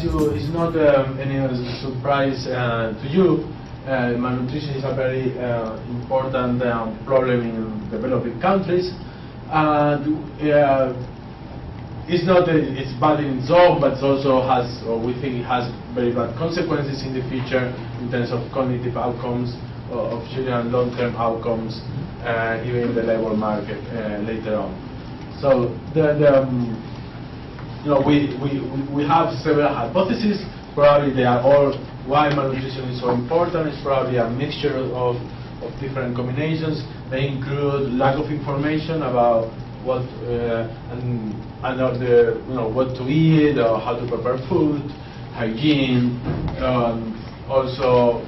it's not any surprise to you, malnutrition is a very important problem in developing countries. It's not it's bad in its own, but it also has, or we think it has very bad consequences in the future in terms of cognitive outcomes, of children and long-term outcomes, even in the labor market later on. So we have several hypotheses. Probably they are all why malnutrition is so important. It's probably a mixture of different combinations. They include lack of information about what what to eat or how to prepare food, hygiene, also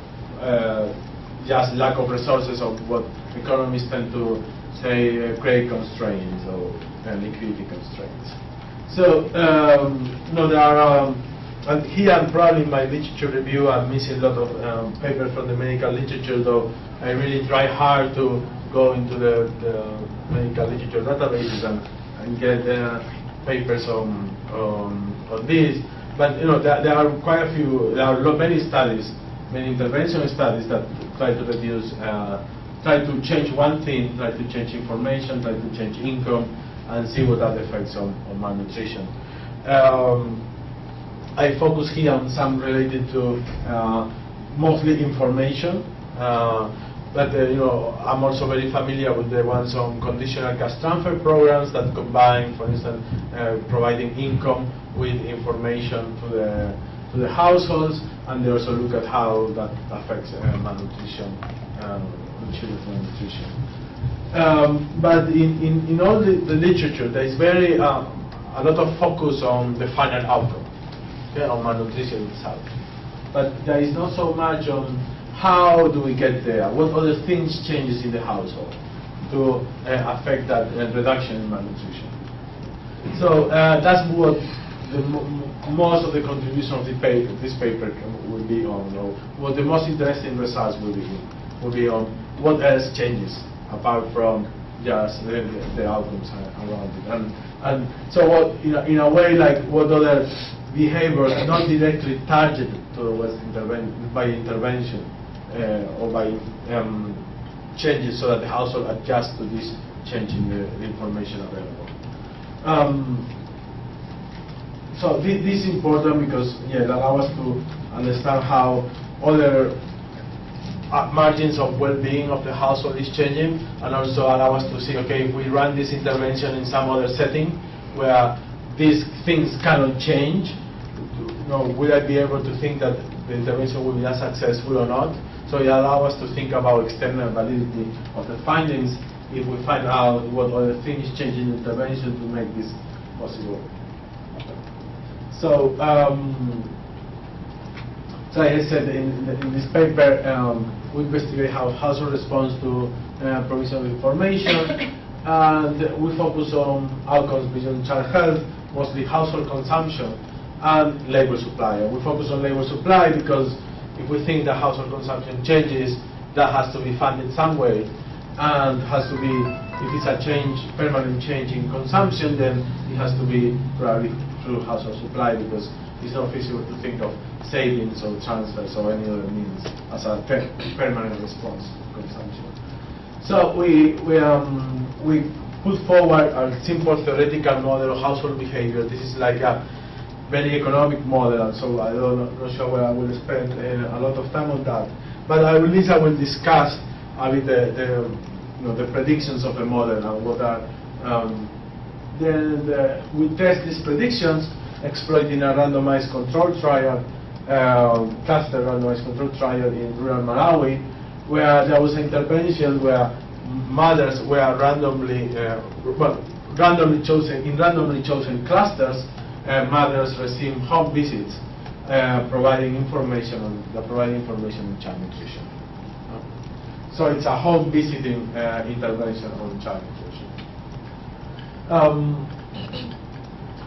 just lack of resources of what economists tend to say credit constraints or liquidity constraints. So there are and here probably in my literature review I'm missing a lot of papers from the medical literature, though I really try hard to go into the medical literature databases and get papers on this. But there are quite a few. There are many studies, many intervention studies that try to reduce, try to change one thing, try to change information, try to change income, and see what are the effects on malnutrition. I focus here on some related to mostly information. But I'm also very familiar with the ones on conditional cash transfer programs that combine, for instance, providing income with information to the households, and they also look at how that affects malnutrition, children's malnutrition. But in all the literature, there is very a lot of focus on the final outcome, on malnutrition itself. But there is not so much on how do we get there? What other things changes in the household to affect that reduction in malnutrition? So that's what most of the contribution of this paper will be on. Or what the most interesting results will be on what else changes apart from just the outcomes around it. And so what, in a way, like what other behaviors not directly targeted towards by intervention or by changes so that the household adjusts to this change in the information available. So this is important because it allows us to understand how other margins of well-being of the household is changing, and also allow us to see, okay, if we run this intervention in some other setting where these things cannot change, will I be able to think that the intervention will be as successful or not? So it allows us to think about external validity of the findings if we find out what other things change in intervention to make this possible. So, so like I said, in this paper, we investigate how household responds to provision of information, and we focus on outcomes beyond child health, mostly household consumption and labor supply. And we focus on labor supply because if we think that household consumption changes, that has to be funded some way, and has to be, if it's a change, permanent change in consumption, then it has to be probably through household supply, because it's not feasible to think of savings or transfers or any other means as a permanent response to consumption. So we put forward a simple theoretical model of household behavior. This is like a very economic model, and so I'm not sure where I will spend a lot of time on that. But at least I will discuss a bit the predictions of the model and what are. We test these predictions exploiting a randomized control trial, cluster randomized control trial in rural Malawi, where there was an intervention where mothers were randomly chosen clusters. Mothers receive home visits, providing information on child nutrition. So it's a home visiting intervention on child nutrition.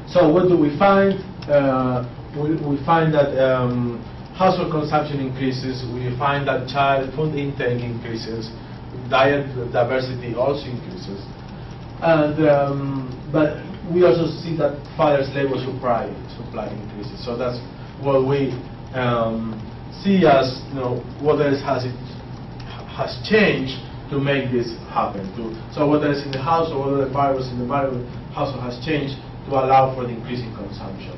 So what do we find? We find that household consumption increases. We find that child food intake increases. Diet diversity also increases. And but we also see that fathers' labor supply increases. So that's what we see as, what else has changed to make this happen. So what else in the house, or what other variables in the variable household has changed to allow for the increase in consumption.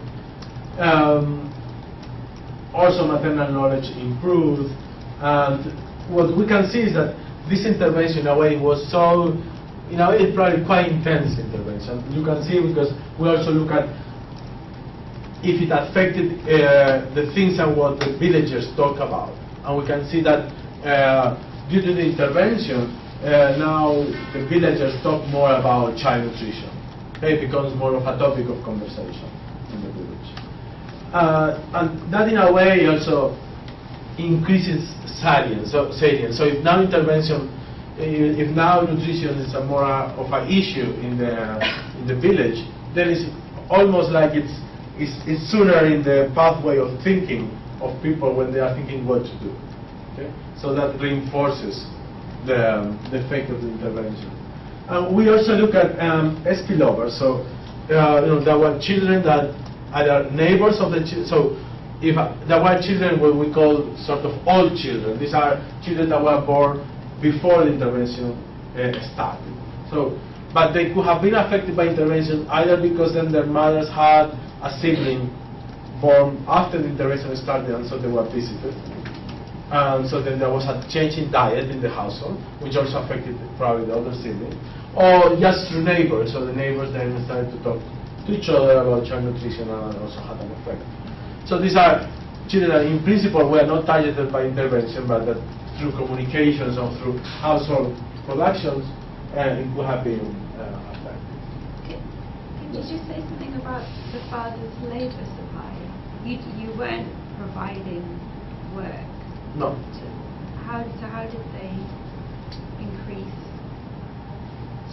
Also, maternal knowledge improved, and what we can see is that this intervention, in a way, was so, it's probably quite intense intervention. You can see because we also look at if it affected the things and what the villagers talk about, and we can see that due to the intervention, now the villagers talk more about child nutrition. It becomes more of a topic of conversation in the village. And that in a way also increases salience. So if now intervention, if now nutrition is a more of an issue in the village, then it's almost like it's sooner in the pathway of thinking of people when they are thinking what to do. Okay? So that reinforces the effect of the intervention. And we also look at spillover. So there were children that are neighbors of the children. So if there were children what we call sort of old children. These are children that were born before the intervention started. So, but they could have been affected by intervention either because then their mothers had a sibling born after the intervention started, and so they were visited. And so then there was a change in diet in the household, which also affected probably the other sibling, or just through neighbors. So the neighbors then started to talk to each other about child nutrition and also had an effect. So these are children that in principle were not targeted by intervention, but that through communications or through household productions, it would have been affected. Did you say something about the father's labour supply? You weren't providing work. No. How did they increase?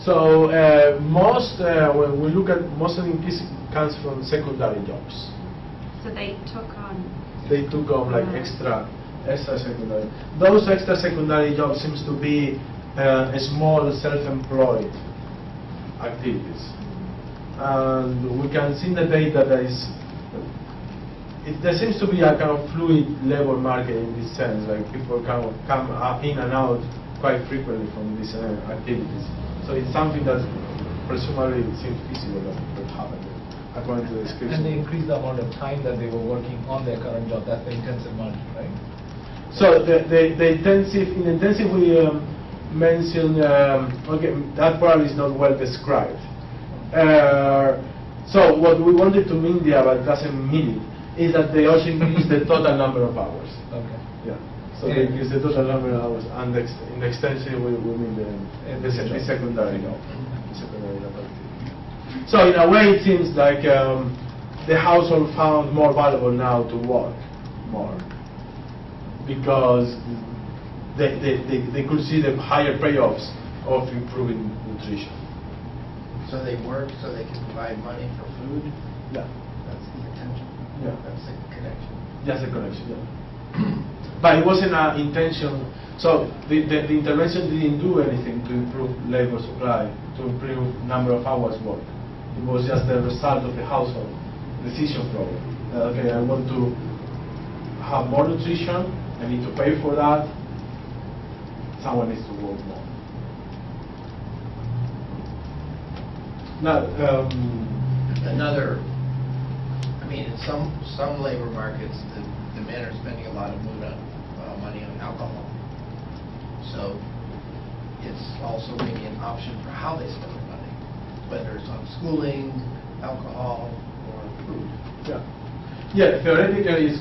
So when we look at most of the increase comes from secondary jobs. So they took on. They took on like extra secondary. Those extra secondary jobs seems to be small self-employed activities, and we can see in the data that there seems to be a kind of fluid labor market in this sense. Like people come in and out quite frequently from these activities. So it's something that presumably seems feasible that happened according to the description. And they increased the amount of time that they were working on their current job. That's the intensive margin, right? So the intensive we mentioned, okay, that probably is not well described. So what we wanted to mean there, but it doesn't mean it, is that they also increase the total number of hours. Okay. Yeah. So they increase the total number of hours, and in the extension we mean the secondary job. So in a way it seems like the household found more valuable now to work more, because they could see the higher payoffs of improving nutrition. So they work so they can provide money for food? Yeah. That's the intention? Yeah. That's the connection? Just a connection, yeah. But it wasn't an intention. So the intervention didn't do anything to improve labor supply, to improve number of hours worked. It was just the result of the household decision problem. Okay, I want to have more nutrition, I need to pay for that, someone needs to work more. Now, in some labor markets, the men are spending a lot of money on alcohol. So it's also maybe an option for how they spend their money, whether it's on schooling, alcohol, or food. Yeah, theoretically,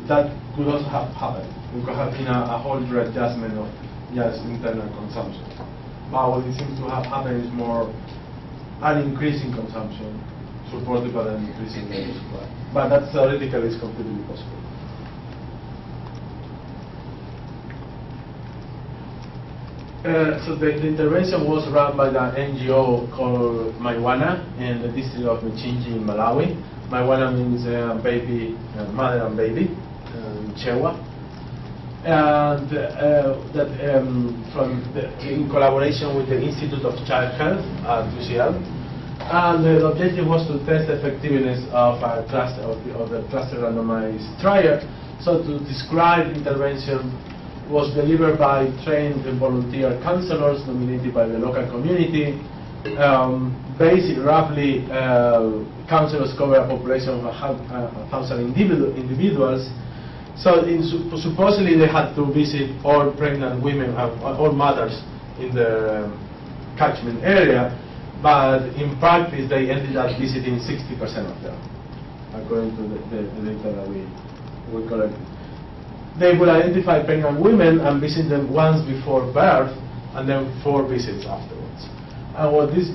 that could also have happened. We could have been a whole readjustment of just internal consumption. But what it seems to have happened is more an increase in consumption supported by an increase in labor supply. But that theoretically is completely possible. So the intervention was run by the NGO called Marijuana in the district of Mchinji in Malawi. Marijuana means baby, mother and baby, Chewa. And in collaboration with the Institute of Child Health at UCL, And the objective was to test the effectiveness of a cluster of the cluster randomized trial. So to describe intervention was delivered by trained volunteer counselors nominated by the local community. Roughly, counselors cover a population of 1,000 individuals. So supposedly they had to visit all pregnant women, all mothers in the catchment area, but in practice they ended up visiting 60% of them, according to the data that we collected. They would identify pregnant women and visit them once before birth, and then 4 visits afterwards. And what these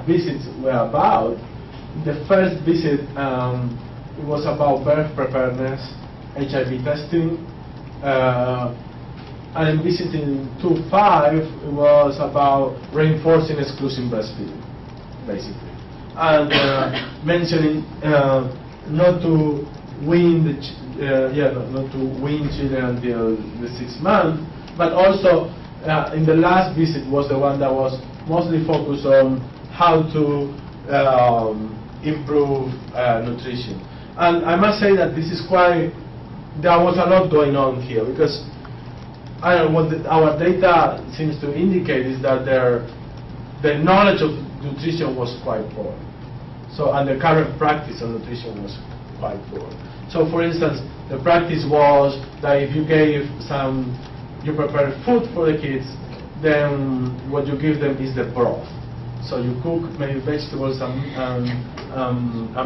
visits were about, the first visit, it was about birth preparedness, HIV testing, and in visiting 2.5, it was about reinforcing exclusive breastfeeding, basically, and mentioning not to wean not to wean children until the 6th month, but also in the last visit was the one that was mostly focused on how to improve nutrition. And I must say that this is there was a lot going on here, because what our data seems to indicate is that the knowledge of nutrition was quite poor. So, and the current practice of nutrition was quite poor. So, for instance, the practice was that if you prepare food for the kids, then what you give them is the broth. So you cook maybe vegetables and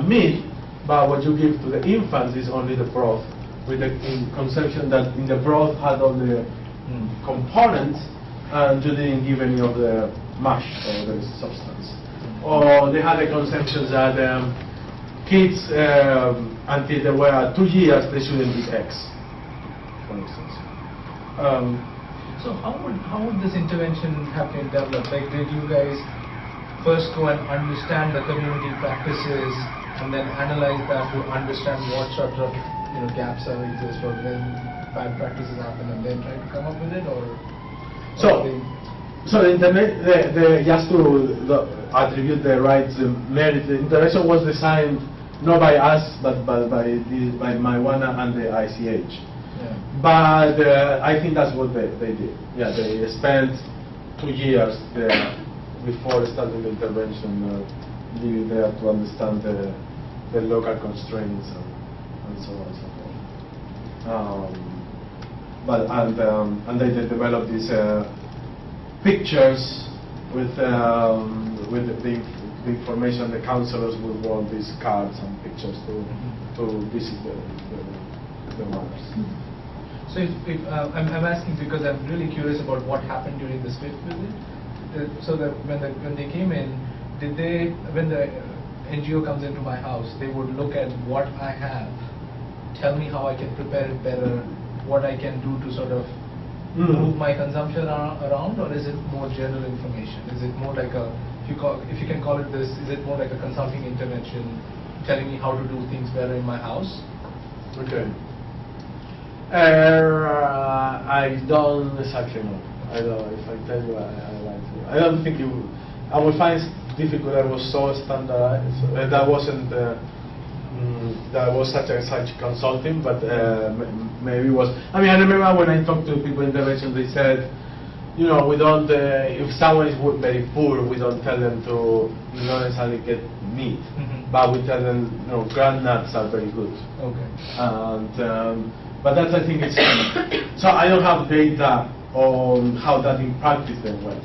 meat, but what you give to the infants is only the broth, with the conception that in the broth had all the components, and you didn't give any of the mash or the substance. Or they had the conception that kids, until they were 2 years, they shouldn't eat eggs, for instance. So how would this intervention have been developed? Like, did you guys first go and understand the community practices and then analyze that to understand what sort of gaps are exist, or when bad practices happen, and then try to come up with it, or so the internet, just to attribute the right merit, the intervention was designed not by us but by Marijuana and the ICH. Yeah. But I think that's what they did. Yeah, they spent 2 years there before starting the intervention, living there to understand the local constraints and so on and so forth. And they developed these pictures with the information. The counselors would want these cards and pictures to visit the mothers. So I'm asking because I'm really curious about what happened during this fifth visit. So that when they came in, when the NGO comes into my house, they would look at what I have, tell me how I can prepare it better, what I can do to sort of move my consumption around, or is it more general information? Is it more like if you can call it this, is it more like a consulting intervention, telling me how to do things better in my house? Okay. I don't exactly know. I don't know if I tell you, I like to. I don't think you. I would find it difficult. I was so standardized. That wasn't. That was such consulting, but maybe it was. I mean, I remember when I talked to people in intervention, they said, we don't. If someone is very poor, we don't tell them to not necessarily get meat, but we tell them, ground nuts are very good. Okay. And but that's, I think, it's. So I don't have data on how that in practice then went.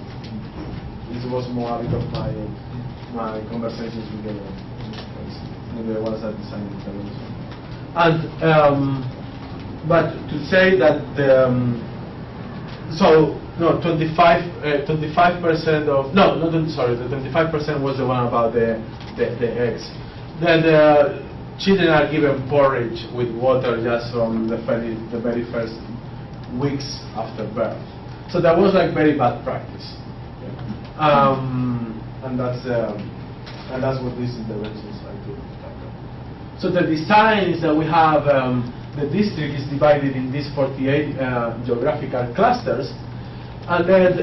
This was more a bit of my conversations with the ones that designed the intervention. And but to say that the 25% of the 25% was the one about the eggs. Then the children are given porridge with water just from the very first weeks after birth. So that was like very bad practice. And that's what these interventions are to tackle. So the design is that we have the district is divided in these 48 geographical clusters, and then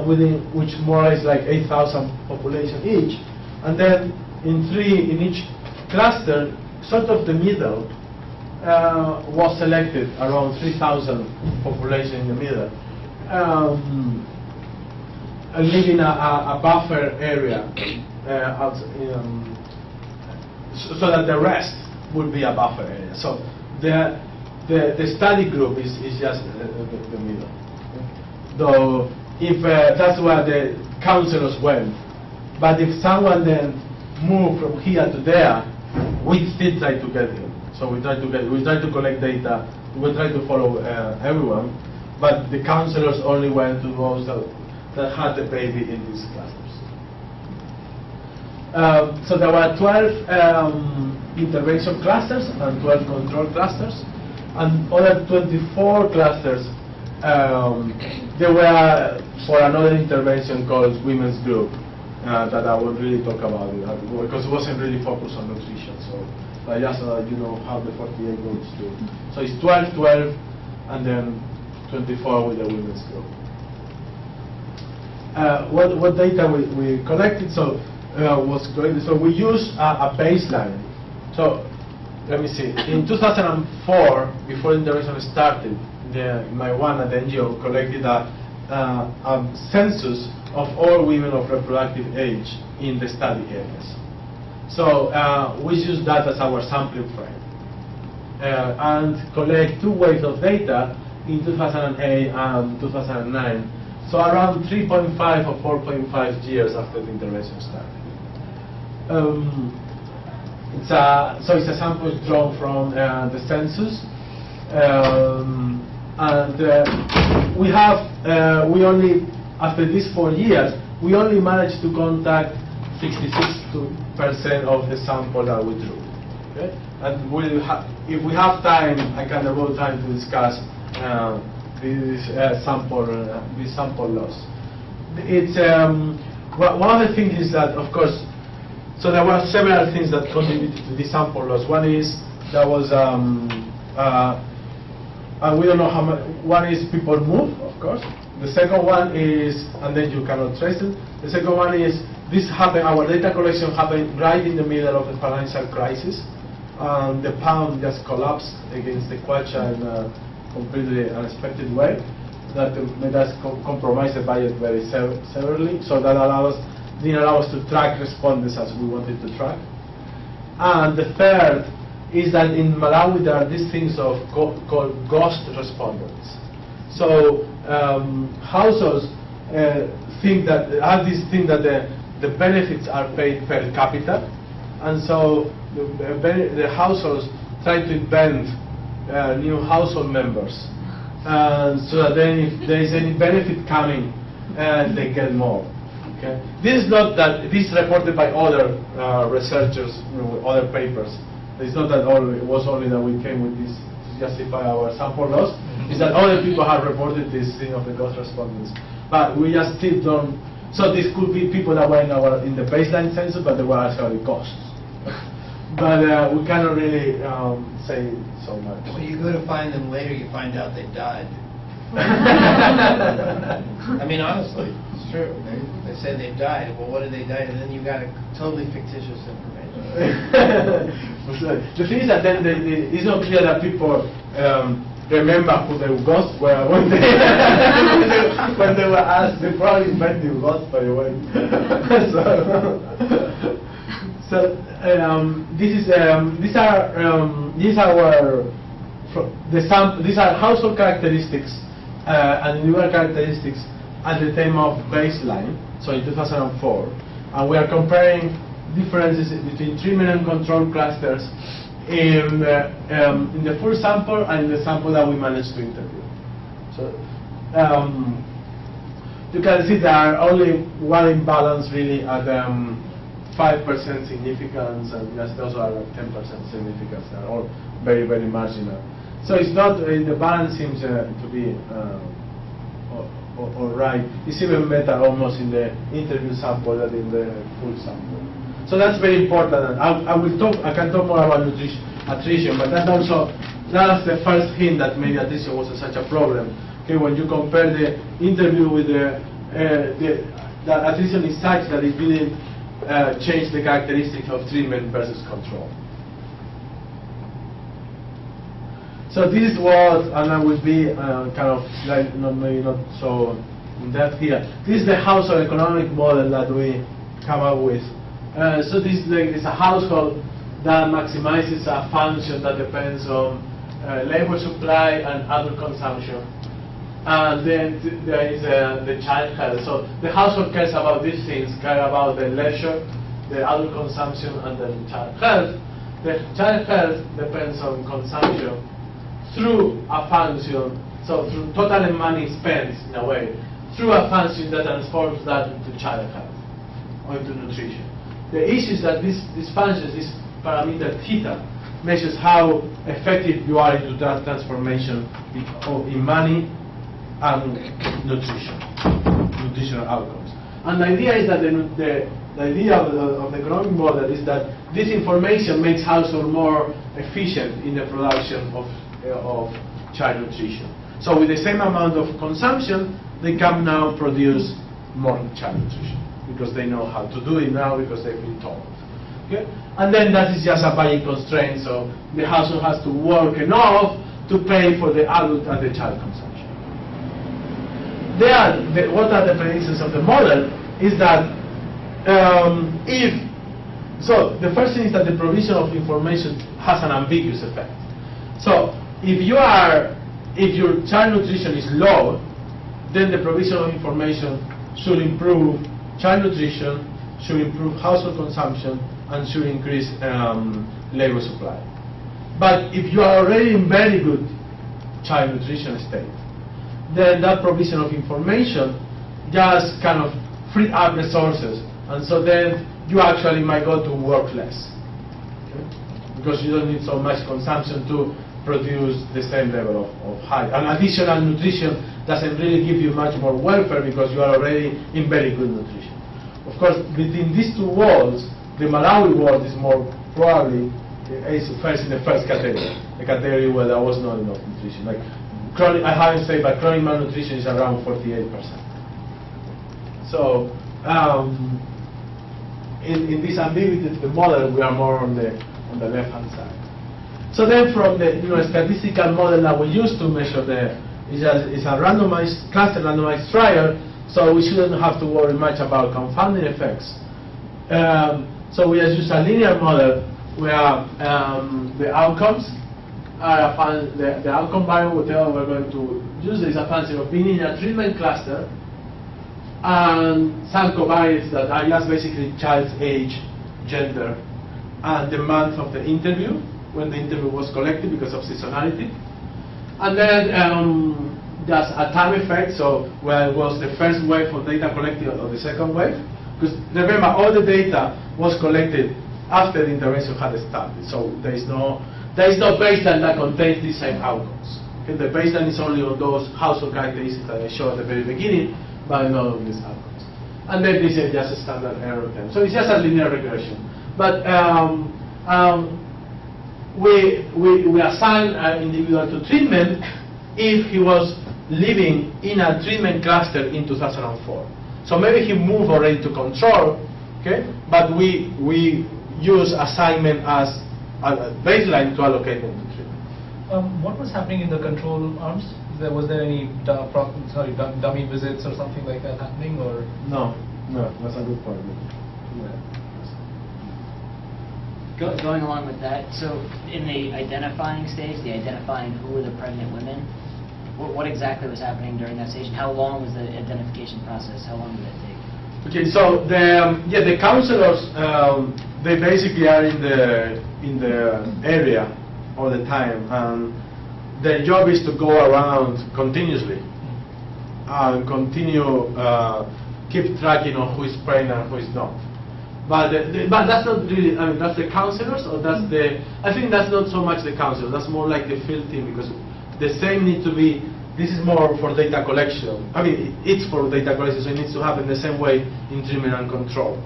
within which more or less like 8,000 population each, and then in each cluster, sort of the middle was selected, around 3,000 population in the middle, and leaving a buffer area so that the rest would be a buffer area. So the study group is just the middle. Though if that's where the counselors went, but if someone then moved from here to there, we still try to get him. So we try to collect data. We try to follow everyone, but the counselors only went to those that had the baby in these clusters. So there were 12 intervention clusters and 12 control clusters, and other 24 clusters they were for another intervention called women's group that I will really talk about it, because it wasn't really focused on nutrition. So I just you know how the 48 groups do. So it's 12, 12, and then 24 with the women's group. What data we collected? So was great. So we used a baseline. So let me see. In 2004, before the intervention started, my one at the NGO collected a census of all women of reproductive age in the study areas. So we use that as our sampling frame and collect 2 waves of data in 2008 and 2009. So around 3.5 or 4.5 years after the intervention started. So it's a sample drawn from the census, and we only, after these 4 years, we only managed to contact 66% of the sample that we drew. Okay? And if we have time, I can devote time to discuss this sample loss. It's one of the things is that, of course, so there were several things that contributed to this sample loss. One is there was we don't know how much. One is people move, of course. The second one is, and then you cannot trace it. The second one is this happened. Our data collection happened right in the middle of the financial crisis. The pound just collapsed against the kwacha in a completely unexpected way. That made us compromise the budget very severely. So that didn't allow us to track respondents as we wanted to track. And the third is that in Malawi there are these things called ghost respondents. So households think that the benefits are paid per capita, and so the households try to invent new household members, so that then if there is any benefit coming, they get more. Okay? This is not that this is reported by other researchers, with other papers. It's not that it was only that we came with this to justify our sample loss. It's that other people have reported this thing of the ghost respondents, but we just still don't. So this could be people that were in the baseline census, but they were actually ghosts. But we cannot really say so much. When you go to find them later, you find out they died. I mean, honestly, it's true. They say they died. Well, what did they die? And then you got a totally fictitious information. The thing is that then it's not clear that people remember who the ghosts were when they when they were asked. They probably met the ghosts, by the way. These are household characteristics and individual characteristics at the time of baseline, so in 2004, and we are comparing differences between treatment and control clusters in the full sample and in the sample that we managed to interview. So you can see there are only one imbalance really at 5% significance, and just those are like 10% significance. They're all very, very marginal. So it's not, the balance seems to be all right. It's even better almost in the interview sample than in the full sample. So that's very important. And I can talk more about attrition, but that's the first hint that maybe attrition wasn't such a problem. Okay, when you compare the interview with the attrition is such that it didn't change the characteristics of treatment versus control. So this was, and I will be kind of like maybe not so in depth here. This is the household economic model that we come up with. So this is a household that maximizes a function that depends on labor supply and adult consumption. And then there is the child health. So the household cares about these things, care about the leisure, the adult consumption, and the child health. The child health depends on consumption through a function, so through total money spent in a way, through a function that transforms that into child health or into nutrition. The issue is that this function, this parameter theta, measures how effective you are into that transformation in money and nutritional outcomes. And the idea is that the idea of the economic model is that this information makes households more efficient in the production of child nutrition. So with the same amount of consumption, they can now produce more child nutrition because they know how to do it now because they've been told. Okay? And then that is just a budget constraint, so the household has to work enough to pay for the adult and the child consumption. What are the predictions of the model is that the first thing is that the provision of information has an ambiguous effect. So if your child nutrition is low, then the provision of information should improve child nutrition, should improve household consumption, and should increase labor supply. But if you are already in very good child nutrition state, then that provision of information just kind of free up resources, and so then you actually might go to work less, okay? Because you don't need so much consumption to produce the same level of high. And additional nutrition doesn't really give you much more welfare because you are already in very good nutrition. Of course, between these two worlds, the Malawi world is more probably first in the first category, the category where there was not enough nutrition. Like chronic, I haven't said, but chronic malnutrition is around 48%. So in this ambiguity to the model, we are more on the left-hand side. So then, from the statistical model that we use to measure it's a randomized cluster randomized trial, so we shouldn't have to worry much about confounding effects. So we just use a linear model where the outcomes are the outcome variable whatever we're going to use is a function of being in a treatment cluster and some covariates that are just basically child's age, gender, and the month of the interview, when the interview was collected because of seasonality. And then just a time effect, so where it was the first wave of data collected or the second wave. Because remember, all the data was collected after the intervention had started. So there is no baseline that contains the same outcomes. Okay? The baseline is only on those household characteristics that I showed at the very beginning, but not on these outcomes. And then this is just a standard error term. So it's just a linear regression. But we assign an individual to treatment if he was living in a treatment cluster in 2004. So maybe he moved already to control, okay? But we use assignment as a baseline to allocate them to treatment. What was happening in the control arms? Was there any dummy visits or something like that happening, or? No, that's a good point. Yeah. Going along with that, so in the identifying stage, the identifying who were the pregnant women, what exactly was happening during that stage? How long was the identification process? How long did it take? Okay, so the counselors they basically are in the area all the time, and their job is to go around continuously and continue keep tracking on who is pregnant and who is not. But that's not really, I mean, that's the counselors, or that's I think that's not so much the counselors, that's more like the field team, because the same need to be, this is more for data collection. I mean, it's for data collection, so it needs to happen the same way in treatment and control.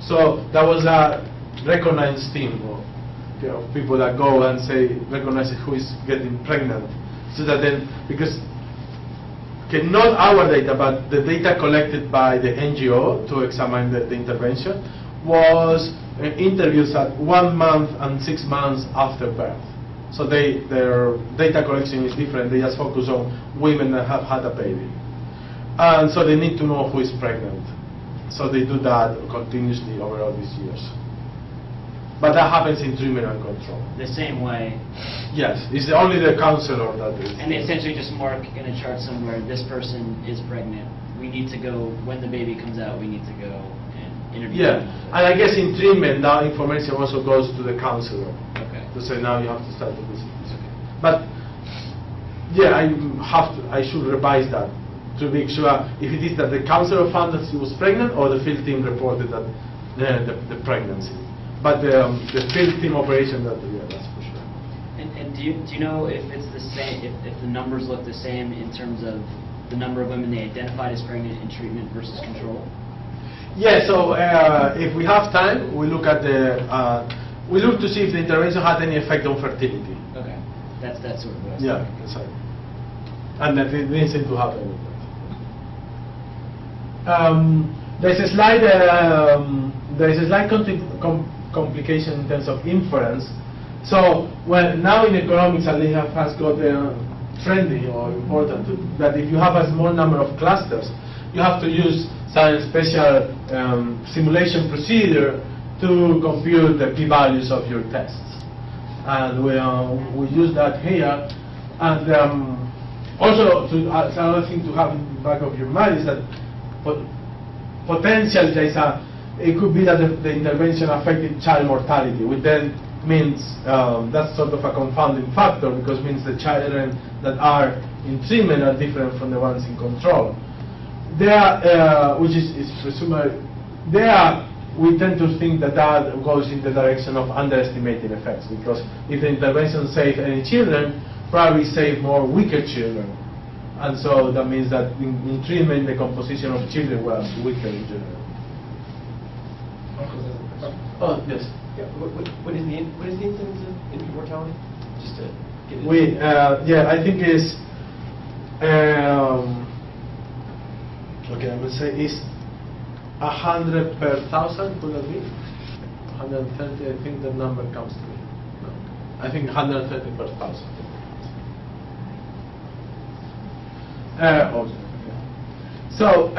So that was a recognized team of people that go and say, recognize who is getting pregnant. So that then, because okay, not our data, but the data collected by the NGO to examine the intervention, was interviews at 1 month and 6 months after birth. So their data collection is different. They just focus on women that have had a baby. And so they need to know who is pregnant. So they do that continuously over all these years. But that happens in treatment and control. The same way. Yes, it's only the counselor that is. And they essentially just mark in a chart somewhere, this person is pregnant. We need to go, when the baby comes out, we need to go and interview Yeah, them. and I guess in treatment, that information also goes to the counselor. Okay. To say, now you have to start to visit this. But, yeah, I should revise that to make sure if it is that the counselor found that she was pregnant or the field team reported that the pregnancy. But the field team operation, that's for sure. And do you know if it's the same, if the numbers look the same in terms of the number of women they identified as pregnant in treatment versus control? Yeah, so if we have time, we look at we look to see if the intervention had any effect on fertility. Okay, that's sort of what I was Yeah, thinking. exactly. And that it didn't seem to happen. There's a slight complication in terms of inference. So, well, now in economics, at least has got trendy or important that if you have a small number of clusters, you have to use some special simulation procedure to compute the p-values of your tests. And we use that here. And also, another thing to have in the back of your mind is that potentially it could be that the intervention affected child mortality, which then means that's sort of a confounding factor, because it means the children that are in treatment are different from the ones in control. Which is presumably, we tend to think that goes in the direction of underestimating effects, because if the intervention saved any children, probably saved more weaker children. And so that means that in treatment, the composition of children was weaker in general. Oh, yes. Yeah, what is the incidence of infant mortality? Just to get it. Yeah, I think it's okay. I would say it's 100 per 1,000. Could that be 130? I think the number comes to me. No. I think 130 per 1,000. So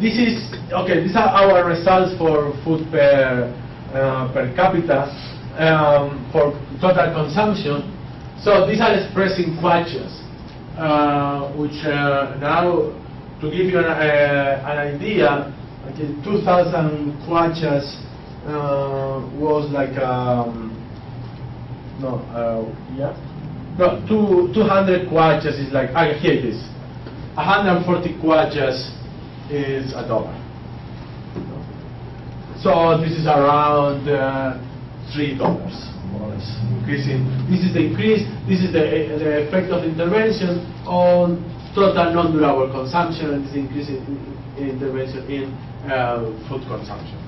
this is okay. These are our results for food per capita for total consumption. So these are expressed in kwachas, which now, to give you an idea, okay, 2,000 kwachas was like 200 kwachas is like, here it is. 140 kwachas is $1. So this is around $3, more or less. Increasing. This is the increase. This is the effect of intervention on total non-durable consumption, and this increase in intervention in food consumption.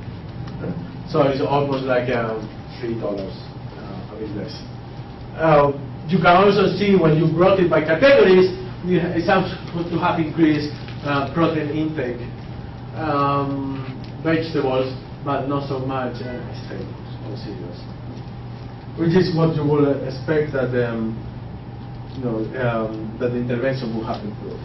So it's almost like $3, a bit less. You can also see when you brought it by categories, it sounds to have increased protein intake, vegetables, but not so much staples or cereals, which is what you would expect that that the intervention will have improved.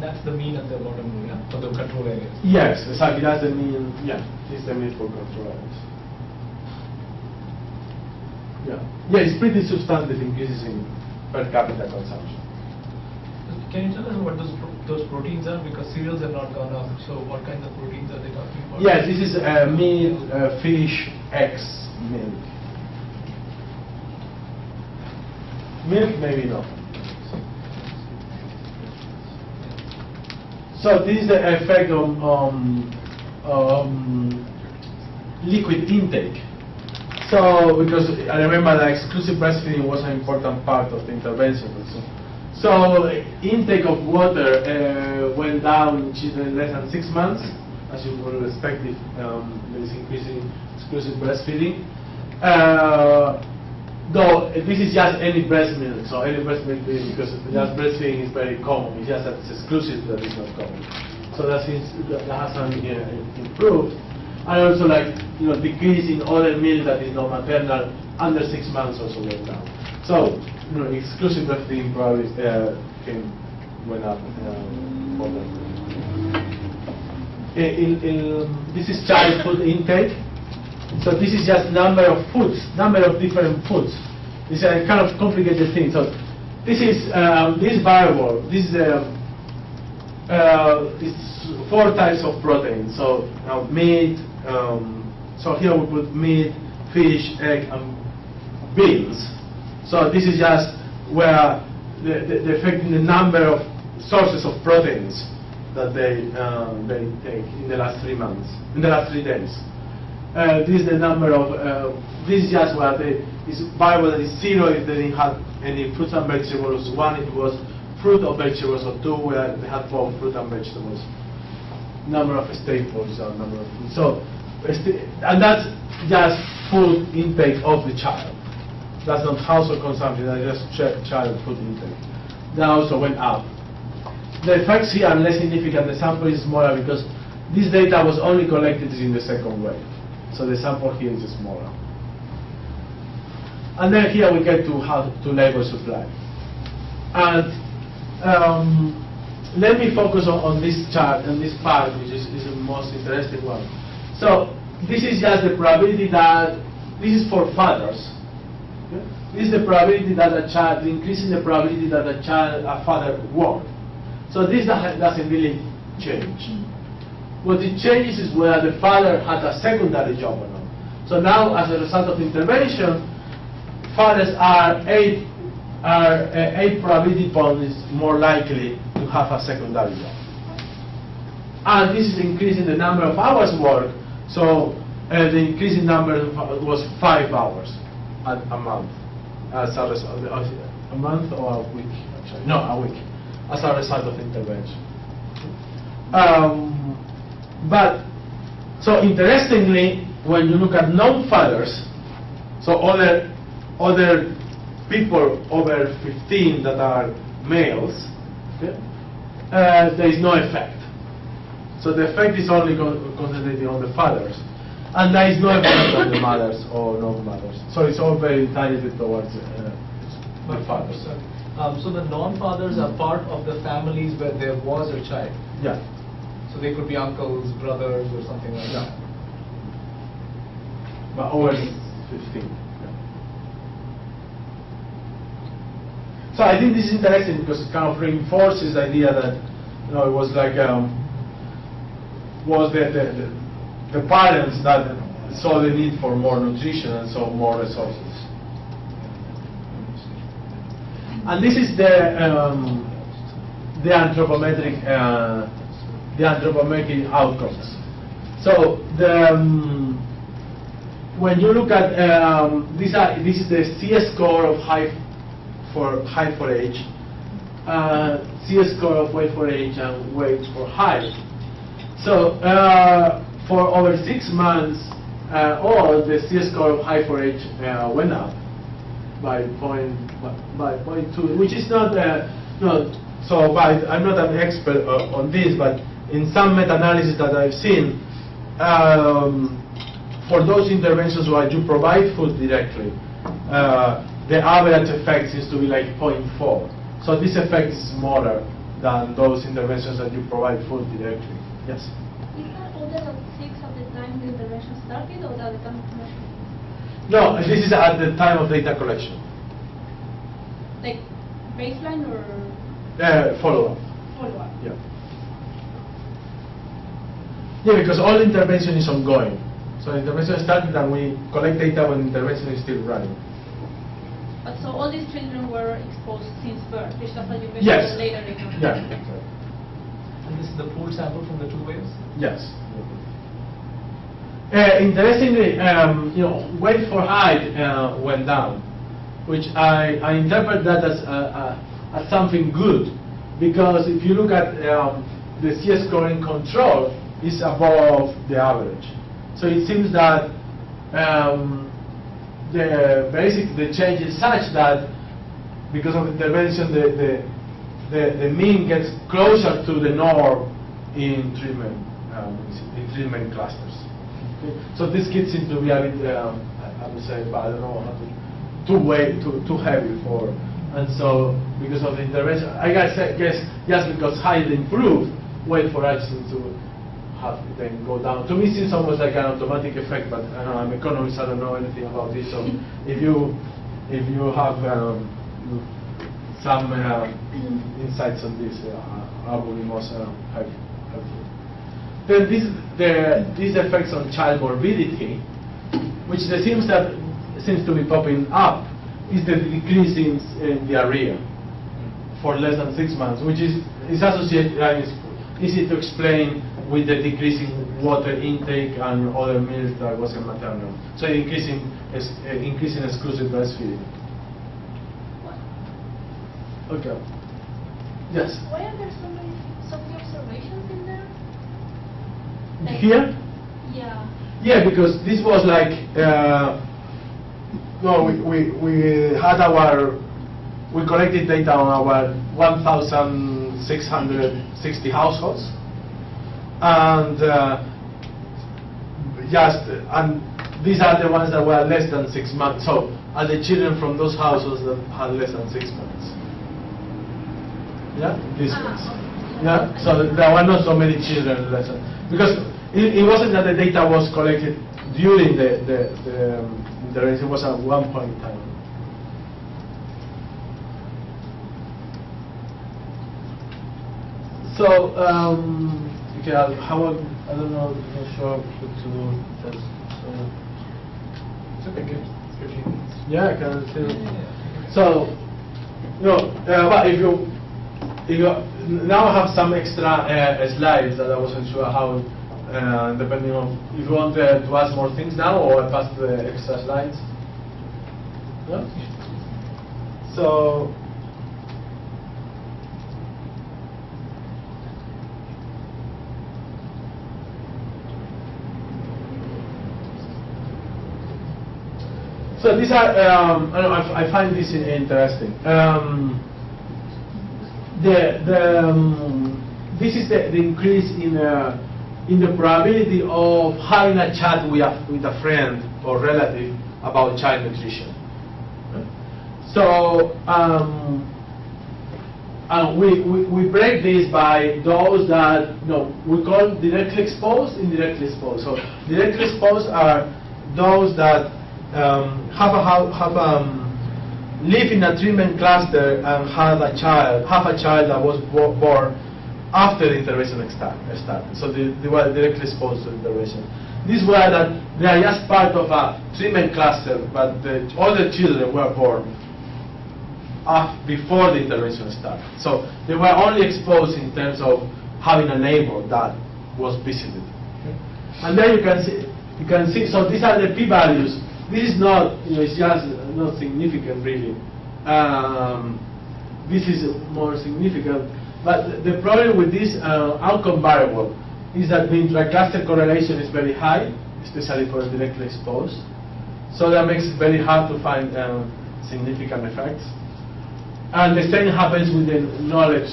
That's the mean at the bottom, yeah, for the control areas. Yes, exactly. That's the mean. Yeah, it's the mean for control areas. Yeah, it's pretty substantive increases in per capita consumption. Can you tell us what those proteins are? Because cereals have not gone up. So what kinds of proteins are they talking about? Yes, this is meat, fish, eggs, milk. Milk, maybe not. So this is the effect on liquid intake. So, because I remember that exclusive breastfeeding was an important part of the intervention. So intake of water went down in children less than 6 months, as you would expect if there is increasing exclusive breastfeeding. Though this is just any breast milk, so any breast milk, because just breastfeeding is very common. It's just that it's exclusive that it's not common. So that has something improved, and also like decrease in other milk that is not maternal under 6 months also went down. So exclusive breastfeeding probably went up for them. This is child food intake. So this is just number of foods, number of different foods. It's a kind of complicated thing. So this is this variable. This is it's 4 types of protein. So meat. So here we put meat, fish, egg, and beans. So this is just where the effect in the number of sources of proteins that they take in the last 3 months, in the last 3 days. This is the number of, this is just where this variable that is 0 if they didn't have any fruits and vegetables, 1 if it was fruit or vegetables, or 2 where they had both fruit and vegetables. Number of staples, or number of food. So, and that's just food intake of the child. That's not household consumption, that's just child food intake. That also went up. The effects here are less significant, the sample is smaller because this data was only collected in the second wave. So the sample here is smaller. And then here we get to labor supply. And let me focus on this chart and this part, which is the most interesting one. So this is just the probability that, this is for fathers. Okay? This is the probability that a child, the increase in the probability that a father work. So this doesn't really change. What it changes is whether the father had a secondary job or not. So now, as a result of intervention, fathers are 8 probability points more likely to have a secondary job. And this is increasing the number of hours worked. So the increasing number was 5 hours a month, as a result. A month or a week? Actually, no, a week, as a result of intervention. But, so interestingly, when you look at non-fathers, so other people over 15 that are males, okay, there is no effect. So the effect is only concentrated on the fathers. And there is no effect on the mothers or non-mothers. So it's all very targeted towards the fathers. So the non-fathers are part of the families where there was a child? Yeah. So they could be uncles, brothers, or something like that. But over 15. Yeah. So I think this is interesting because it kind of reinforces the idea that it was like was the parents that saw the need for more nutrition and saw more resources. And this is the anthropometric outcomes. So when you look at this is the C-score of height for age, C-score of weight for age, and weight for height. So for over 6 months old, the C-score of height for age went up by 0.2, which is not so. I'm not an expert on this, but in some meta-analysis that I've seen, for those interventions where you provide food directly, the average effect seems to be like 0.4. So this effect is smaller than those interventions that you provide food directly. Yes? Is that older than 6 at the time the intervention started, or at the time of measurement? No, this is at the time of data collection. Like baseline or Follow-up. follow-up? Yeah. Yeah, because all intervention is ongoing. So intervention started and we collect data when intervention is still running. But so all these children were exposed since birth, it's just that you measured Yes. them later in the Yeah. And this is the pooled sample from the 2 waves? Yes. Interestingly, weight for height went down, which I interpret that as something good, because if you look at the C-score in control, it's above the average. So it seems that the change is such that because of intervention, the mean gets closer to the norm in treatment clusters. Okay? So this kids seem to be a bit, I would say, I don't know how to, too heavy for, and so because of the intervention, I guess just because highly improved, wait for action to have it then go down. To me, it seems almost like an automatic effect, but I don't know, I'm an economist, I don't know anything about this. So if you have some insights on this, I will be most helpful. Then these effects on child morbidity, which seems to be popping up, is the decrease in diarrhea for less than 6 months, which is associated, is easy to explain with the decreasing water intake and other meals that wasn't maternal. So increasing exclusive breastfeeding. Okay. Yes. Why are there so many observations in there? Like, Here? Yeah. Yeah, because this was like we collected data on our 1,660 households, and these are the ones that were less than 6 months. So, are the children from those households that had less than 6 months? Yeah, these ones. Yeah, so there were not so many children less than, because it wasn't that the data was collected during the intervention. It was at one point in time. So, okay, how I don't know, I'm not sure what to do. It's okay, 15 minutes. Yeah, I can still. So, but if you now have some extra slides that I wasn't sure how, depending on if you want to ask more things now or I pass the extra slides. Yeah. So. So these are, I find this interesting. This is the increase in the probability of having a chat with a friend or relative about child nutrition. So we break this by those that we call directly exposed, indirectly exposed. So directly exposed are those that live in a treatment cluster and have a child that was born after the intervention started. So they were directly exposed to intervention. These were that they are just part of a treatment cluster, but the other children were born before the intervention started. So they were only exposed in terms of having a neighbor that was visited. Okay. And then you can see. So these are the p-values. This is not, it's just not significant really. This is more significant. But the problem with this outcome variable is that the intra-cluster correlation is very high, especially for directly exposed. So that makes it very hard to find significant effects. And the same happens with the knowledge.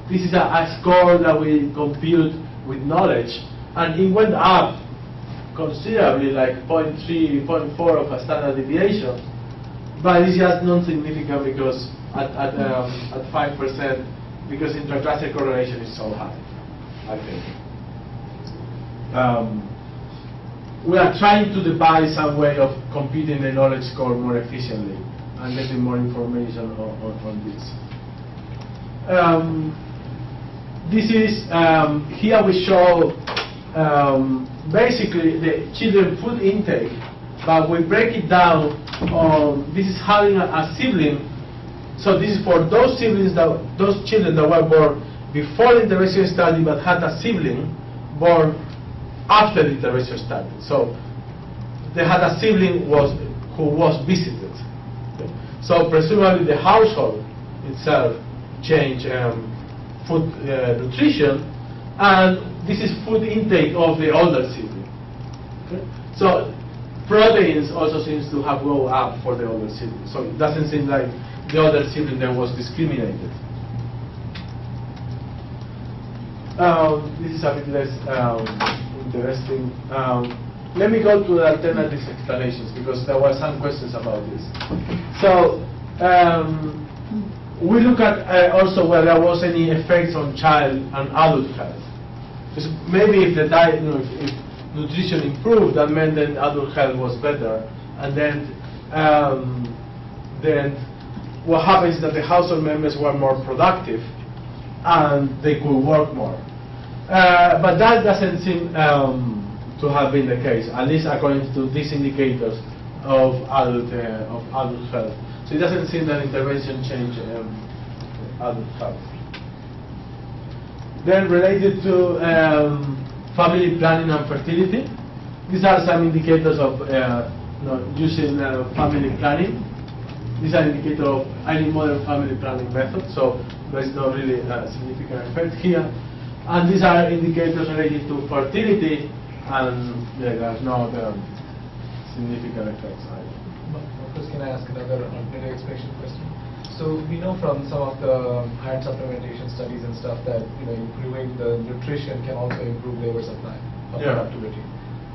This is a score that we compute with knowledge, and it went up considerably, like 0.3, 0.4 of a standard deviation, but it's just non-significant because at 5%, because intracluster correlation is so high, I think. We are trying to devise some way of computing the knowledge score more efficiently and getting more information on this. This is, here we show basically the children food intake, but we break it down on, this is having a sibling. So this is for those siblings, those children that were born before the intervention started but had a sibling born after the intervention started. So they had a sibling who was visited. Okay. So presumably the household itself changed food nutrition, and this is food intake of the older sibling. Okay. So proteins also seems to have gone up for the older siblings. So it doesn't seem like the other sibling there was discriminated. This is a bit less interesting. Let me go to the alternative explanations, because there were some questions about this. So we look at also whether there was any effects on child and adult health. Because maybe if the diet, if nutrition improved, that meant then adult health was better, and then what happens is that the household members were more productive and they could work more. But that doesn't seem to have been the case, at least according to these indicators of adult health. So it doesn't seem that intervention changed adult health. Then related to family planning and fertility, these are some indicators of using family planning. These are indicators of any modern family planning method, so there is no really significant effect here. And these are indicators related to fertility, and there's no significant effects either. Marcus, can I ask another alternative explanation question? So we know from some of the higher supplementation studies and stuff that improving the nutrition can also improve labor supply or productivity.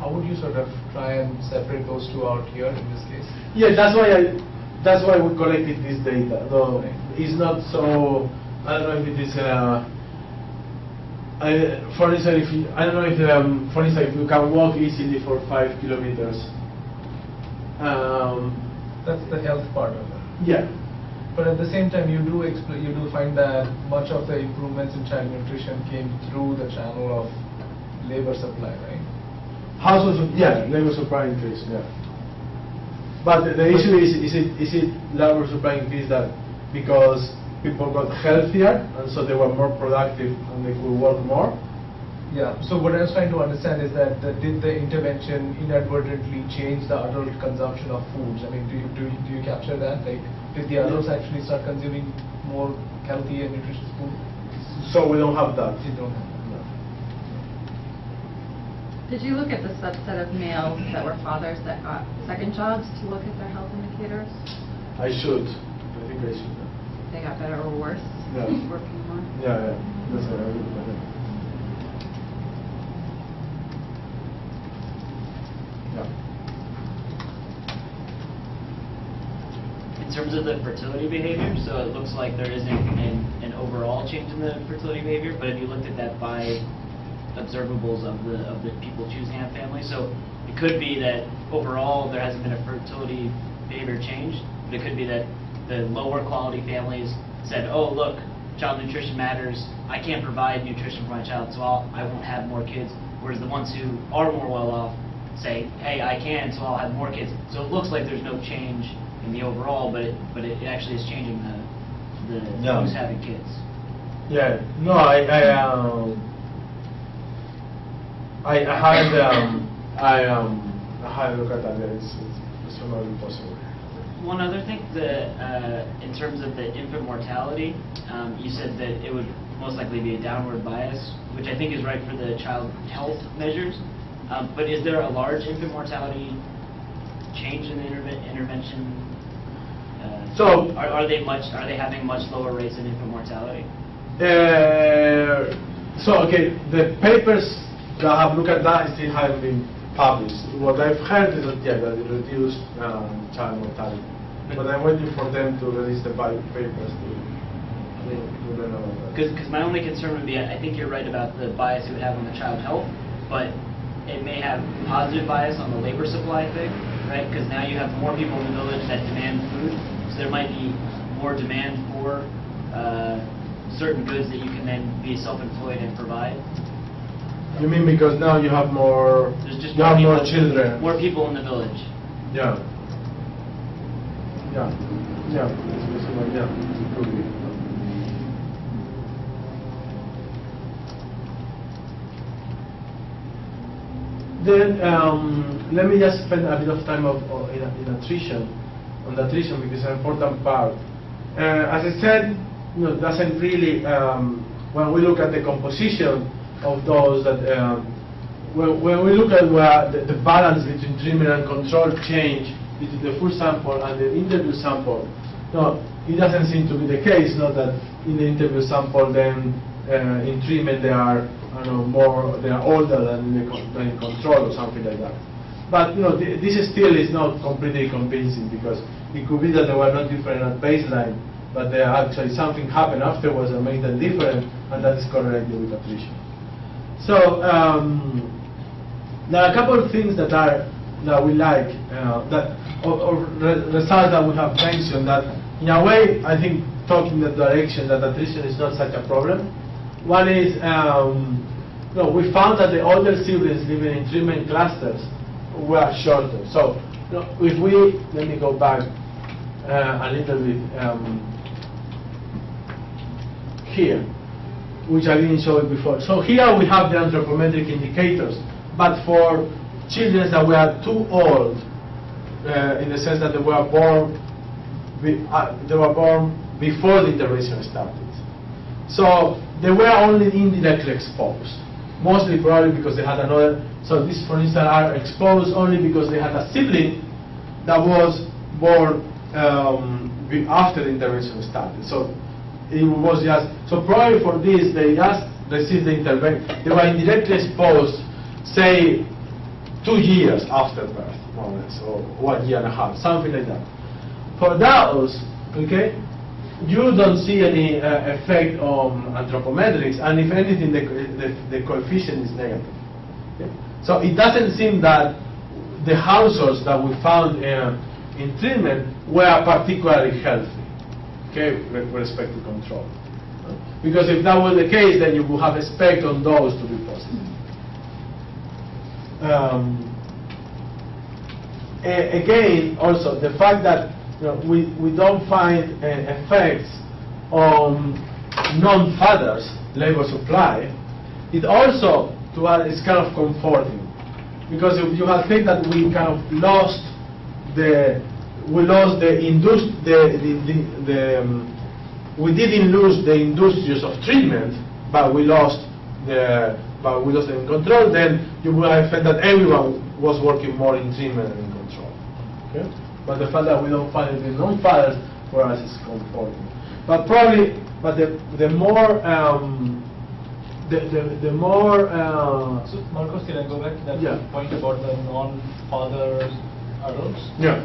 How would you sort of try and separate those two out here in this case? Yeah, that's why we collected this data. Though it's not so. I don't know if it is. For instance, if you can walk easily for 5 kilometers. That's the health part of it. Yeah. But at the same time, you do find that much of the improvements in child nutrition came through the channel of labor supply, right? Labor supply increase, yeah. But the issue is it labor supply increase that because people got healthier and so they were more productive and they could work more? Yeah, so what I was trying to understand is that did the intervention inadvertently change the adult consumption of foods? I mean, do you capture that? Like, did the adults actually start consuming more healthy and nutritious food? So we don't have that. You don't have that. No. Did you look at the subset of males that were fathers that got second jobs to look at their health indicators? I should. I think I should. They got better or worse? Yeah. Working more? Yeah. That's what I would. In terms of the fertility behavior, so it looks like there isn't an overall change in the fertility behavior, but if you looked at that by observables of the people choosing to have families, so it could be that overall there hasn't been a fertility behavior change, but it could be that the lower quality families said, oh look, child nutrition matters, I can't provide nutrition for my child, so I won't have more kids, whereas the ones who are more well off say, hey, I can, so I'll have more kids. So it looks like there's no change in the overall, but it actually is changing the who's having kids. Yeah, no, I had a look at that. It's probably possible. One other thing, in terms of the infant mortality, you said that it would most likely be a downward bias, which I think is right for the child health measures. But is there a large infant mortality change in the intervention? So are they having much lower rates of infant mortality? The papers that have looked at that still haven't been published. What I've heard is that that it reduced child mortality, but I'm waiting for them to release the papers to learn about that. Because my only concern would be, I think you're right about the bias it would have on the child health, but it may have positive bias on the labor supply thing, right? Because now you have more people in the village that demand food, so there might be more demand for certain goods that you can then be self-employed and provide. You mean because now you have more? There's just you have more children. More people in the village. Yeah. It could be. Then let me just spend a bit of time in nutrition, on nutrition, because it's an important part. As I said, doesn't really, when we look at the composition of those that when we look at where the balance between treatment and control change between the full sample and the interview sample, no, it doesn't seem to be the case. Not that in the interview sample, then in treatment they are, I don't know, they are older than in control or something like that. But this still is not completely convincing, because it could be that they were not different at baseline, but there actually something happened afterwards that made them different, and that is correlated with attrition. So there are a couple of things that we like, or results that we have mentioned that, in a way, I think talk in the direction that attrition is not such a problem. One is, we found that the older siblings living in treatment clusters were shorter. So, if we, let me go back a little bit here, which I didn't show it before. So here we have the anthropometric indicators, but for children that were too old, in the sense that they were born before the intervention started. So they were only indirectly exposed, mostly probably because they had another. So these, for instance, are exposed only because they had a sibling that was born after the intervention started. So it was just, so probably for this they just received the intervention. They were indirectly exposed, say, 2 years after birth, more or less, or 1 year and a half, something like that. For those, okay, you don't see any effect on anthropometrics, and if anything, the coefficient is negative. Okay? So it doesn't seem that the households that we found in treatment were particularly healthy, okay, with respect to control. Because if that was the case, then you would have expect on those to be positive. Again, also the fact that we don't find effects on non-fathers' labor supply, it also to us is kind of comforting, because if you have think that we kind of lost we didn't lose the industrials of treatment, but we lost the control, then you would have felt that everyone was working more in treatment than in control. Okay? But the fact that we don't find it in non-fathers, for us is comforting. But probably, the more So Marcos, can I go back to that point about the non-father adults? Yeah.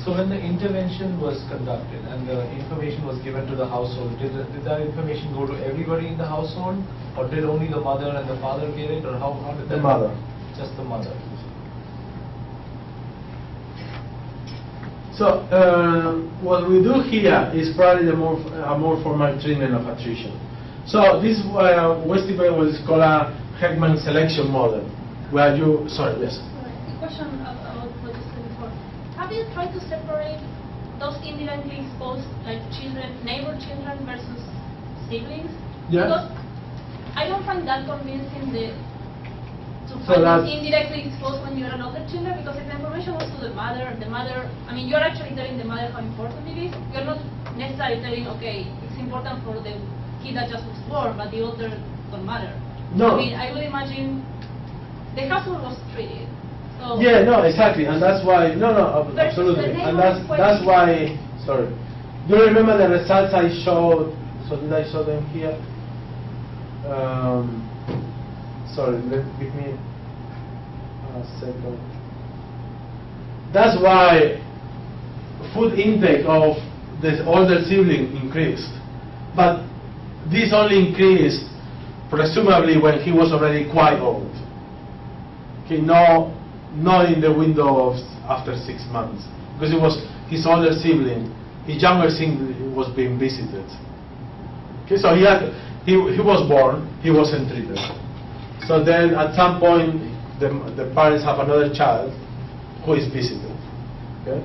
So when the intervention was conducted and the information was given to the household, did that information go to everybody in the household, or did only the mother and the father get it, or how did that? The mother. Just the mother. So what we do here is probably a more formal treatment of attrition. So this Westipen was called a Heckman selection model, where you, sorry, yes. A question about what you said before. Have you tried to separate those indirectly exposed, like children, neighbor children versus siblings? Yeah. Because I don't find that convincing to So find indirectly exposed when you're an older children, because if the information was to the mother, I mean, you're actually telling the mother how important it is. You're not necessarily telling, okay, it's important for the kid that just was born, but the older don't matter. No. I mean, I would imagine the household was treated. So Yeah, no, exactly, and that's why, absolutely, and that's why, sorry. Do you remember the results I showed? So did I show them here? Sorry, give me a second. That's why food intake of the older sibling increased, but this only increased presumably when he was already quite old. Okay, not in the window of after 6 months, because it was his older sibling, his younger sibling was being visited. Okay, so he was born, he wasn't treated. So then at some point the parents have another child who is visited. Okay?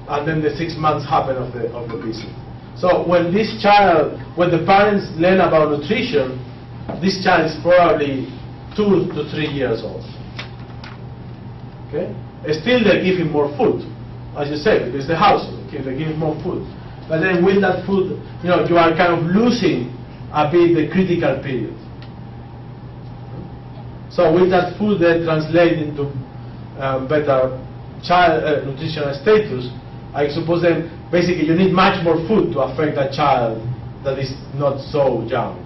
And then the 6 months happen of the visit. So when the parents learn about nutrition, this child is probably 2 to 3 years old. Okay? Still they give him more food, as you say, because the household, okay, they give him more food. But then with that food, you are kind of losing a bit the critical period. So will that food then translate into better child nutritional status? I suppose then basically you need much more food to affect a child that is not so young.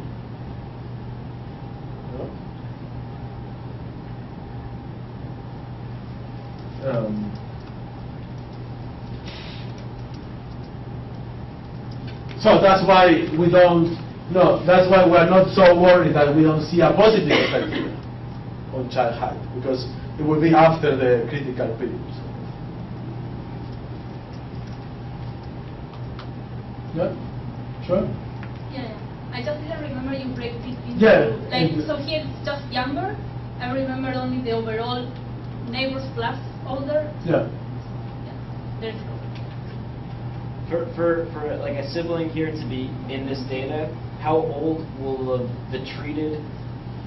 So that's why we don't. No, that's why we're not so worried that we don't see a positive effect here on child height, because it will be after the critical period. Yeah, sure. Yeah, I just didn't remember you break this into Yeah. so here it's just younger. I remember only the overall neighbors plus older. Yeah. Yeah, there's go. For like a sibling here to be in this data, how old will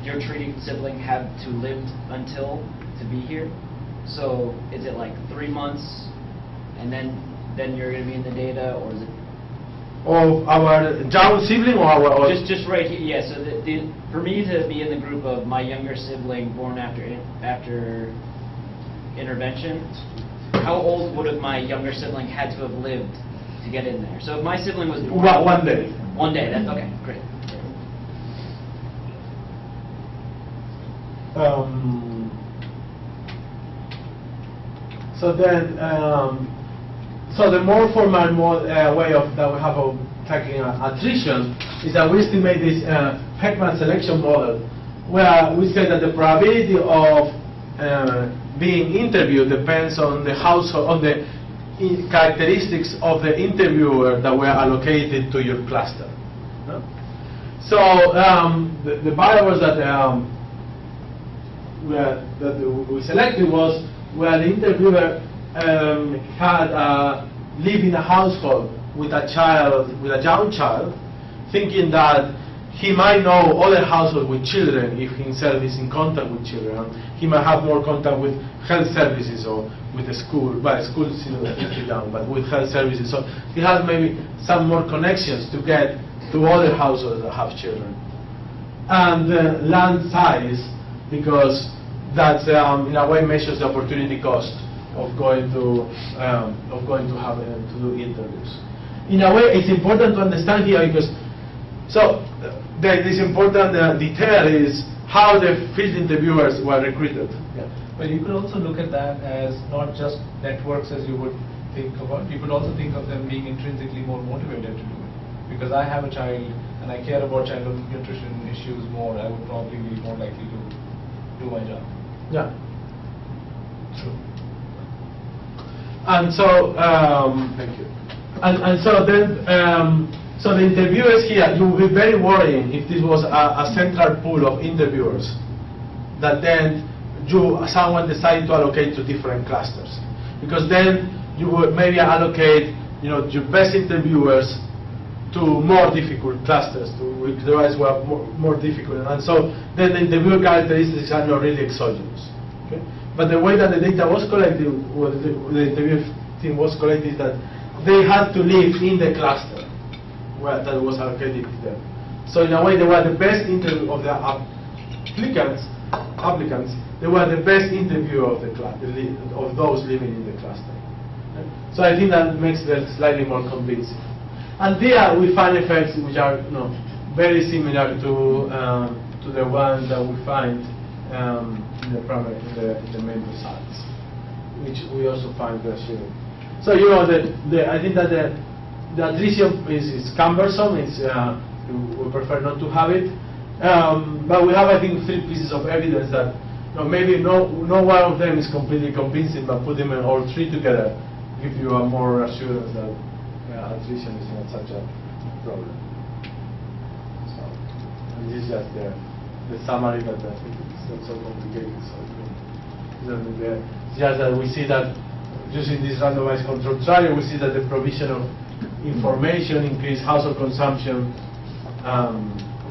your treated sibling have to live until to be here? So is it like 3 months, and then you're going to be in the data, or is it? Of our young sibling or our? Or Just right here, yeah. So for me to be in the group of my younger sibling born after intervention, how old would have my younger sibling had to have lived to get in there? So if my sibling was born 1 day. 1 day, that's okay, great. So then, so the more formal way of that we have of tackling attrition is that we estimate this Heckman selection model, where we say that the probability of being interviewed depends on the household, on the characteristics of the interviewer that were allocated to your cluster. No? So the variables that we selected was where the interviewer had lived in a household with a child, with a young child, thinking that he might know other households with children if himself is in contact with children. He might have more contact with health services or with the school. Well, school is still young, but with health services. So he has maybe some more connections to get to other households that have children. And land size, because that in a way measures the opportunity cost of going to have to do interviews. In a way, it's important to understand here because this important detail is how the field interviewers were recruited. Yeah. But you could also look at that as not just networks as you would think about. You could also think of them being intrinsically more motivated to do it. Because I have a child and I care about child nutrition issues more, I would probably be more likely to do my job. Yeah. True. And so, thank you. And so then, so the interviewers here, you would be very worrying if this was a central pool of interviewers that then someone decided to allocate to different clusters, because then you would maybe allocate, your best interviewers to more difficult clusters, which otherwise were more difficult, and so then the interview characteristics are not really exogenous. Okay? But the way that the data was collected, what the interview team was collected, is that they had to live in the cluster where that was allocated to them. So in a way, they were the best interview of the applicants. They were the best interview of those living in the cluster. Okay? So I think that makes them slightly more convincing. And there we find effects which are very similar to the ones that we find in the main results, which we also find reassuring. So I think that the attrition is cumbersome. We prefer not to have it, but we have, I think, 3 pieces of evidence that maybe no one of them is completely convincing, but put them all 3 together give you a more assurance that attrition is not such a problem. So this is just the summary, but I think it's not so complicated. So it's just that we see that using this randomized control trial, we see that the provision of information increase household consumption,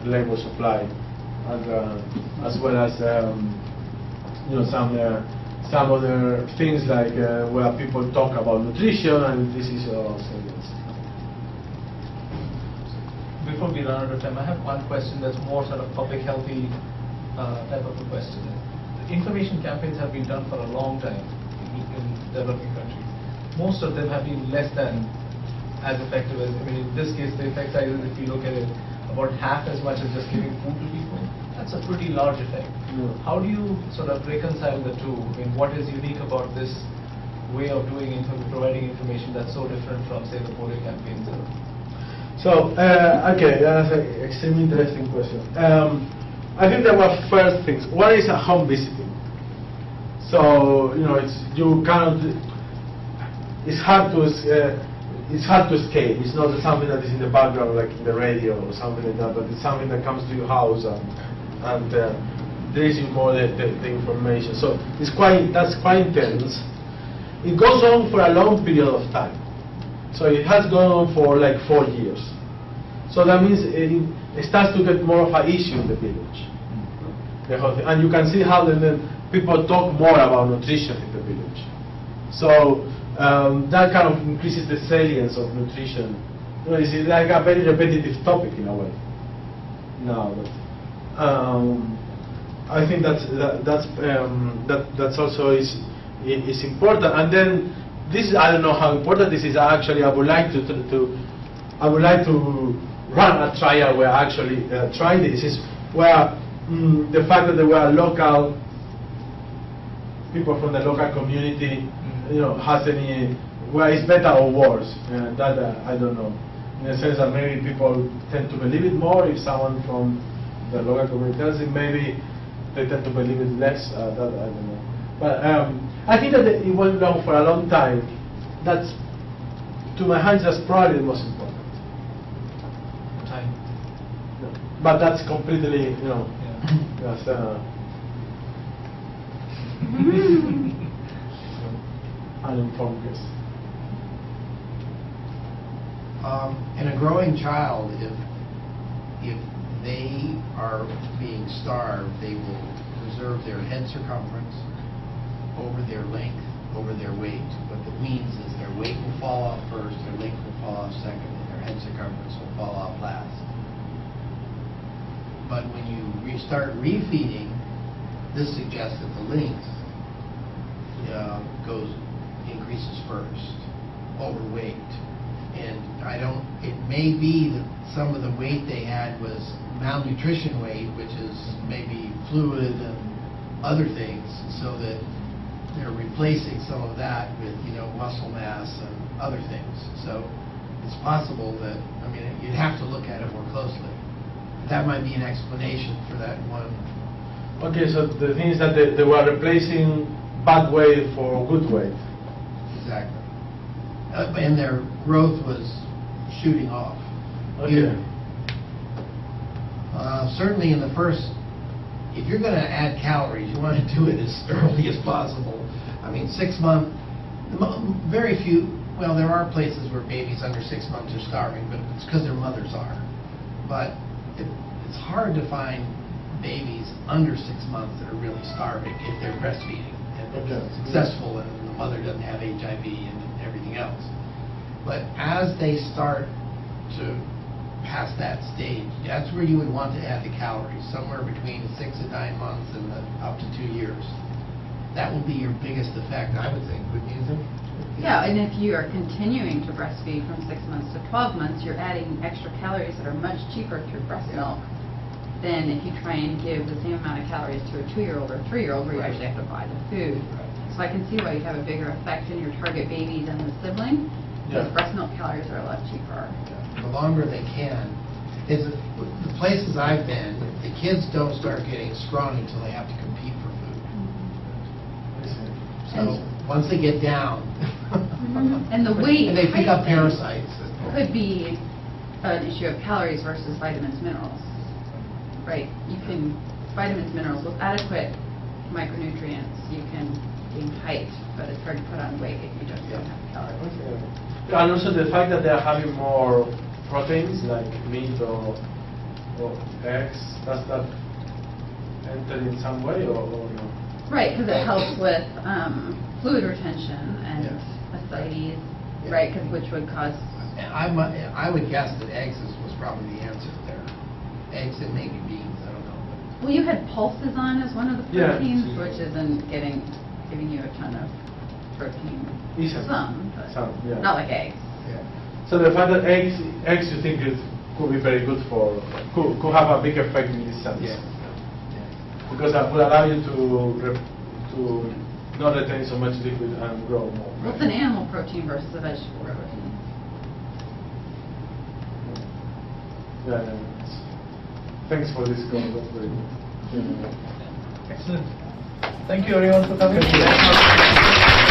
labor supply, and as well as some other things like where people talk about nutrition, and this is also yes. Before we run out of time, I have one question that's more sort of public healthy type of a question. Information campaigns have been done for a long time in developing countries. Most of them have been less than as effective as, I mean, in this case, the effect size is, if you look at it, about half as much as just giving food to people. That's a pretty large effect. Yeah. How do you sort of reconcile the two? I mean, what is unique about this way of doing providing information that's so different from, say, the polio campaigns? So, okay, that's an extremely interesting question. I think there were first things. One is a home visiting. So, you know, it's hard to escape. It's not something that is in the background, like in the radio or something like that, but it's something that comes to your house and there is more the information. So that's quite intense. It goes on for a long period of time. So it has gone on for like 4 years. So that means it starts to get more of an issue in the village. The whole thing. And you can see how then people talk more about nutrition in the village. So that kind of increases the salience of nutrition. You know, it's like a very repetitive topic in a way. No, but I think that's also is important. And then this, I don't know how important this is. Actually, I would like to run a trial where I actually try this. Is where the fact that there were local people from the local community, you know, has any, where it's better or worse. That I don't know. In the sense that maybe people tend to believe it more if someone from the local community tells it. Maybe they tend to believe it less. That I don't know. But I think that it went on for a long time. That's, to my hands, that's probably the most important. Time. But that's completely, you know, that's uninformed guess. In a growing child, if they are being starved, they will preserve their head circumference over their length, over their weight. What that means is their weight will fall off first, their length will fall off second, and their head circumference will fall off last. But when you start refeeding, this suggests that the length increases first, overweight. And it may be that some of the weight they had was malnutrition weight, which is maybe fluid and other things, so that they're replacing some of that with, you know, muscle mass and other things. So it's possible that, I mean, you'd have to look at it more closely. That might be an explanation for that one. Okay, so the thing is that they were replacing bad weight for good weight. Exactly. And their growth was shooting off. Okay. Certainly in the first, if you're going to add calories, you want to do it as early as possible. I mean, 6 months, very few, well, there are places where babies under 6 months are starving, but it's because their mothers are. But it's hard to find babies under 6 months that are really starving if they're breastfeeding and successful and the mother doesn't have HIV and everything else. But as they start to pass that stage, that's where you would want to add the calories, somewhere between 6 and 9 months and up to 2 years. That will be your biggest effect, I would think, wouldn't you think? Yeah, and if you are continuing to breastfeed from 6 months to 12 months, you're adding extra calories that are much cheaper through breast milk than if you try and give the same amount of calories to a 2-year-old or 3-year-old where you actually have to buy the food. So I can see why you have a bigger effect in your target baby than the sibling, because breast milk calories are a lot cheaper. The longer they can. The places I've been, the kids don't start getting strong until they have to compete for food. So once they get down, and the weight and they pick up parasites. Could be an issue of calories versus vitamins, minerals. Right? You can, vitamins, minerals with adequate micronutrients, you can gain height, but it's hard to put on weight if you just don't have calories. And also the fact that they're having more proteins like meat or eggs, does that enter in some way or no? Right, because it helps with fluid retention and ascites, right, which would cause... I would guess that eggs was probably the answer there. Eggs and maybe beans, I don't know. Well, you had pulses on as one of the Yeah. proteins, which isn't giving you a ton of protein. Isn't. But Some, yeah. not like eggs. Yeah. So the fact that eggs you think could be very good could have a big effect in this sense. Yeah. Because that will allow you to not retain so much liquid and grow more. What's an animal protein versus a vegetable protein? Yeah. Thanks for this call. That's very good. Excellent. Thank you everyone for coming. Thank you.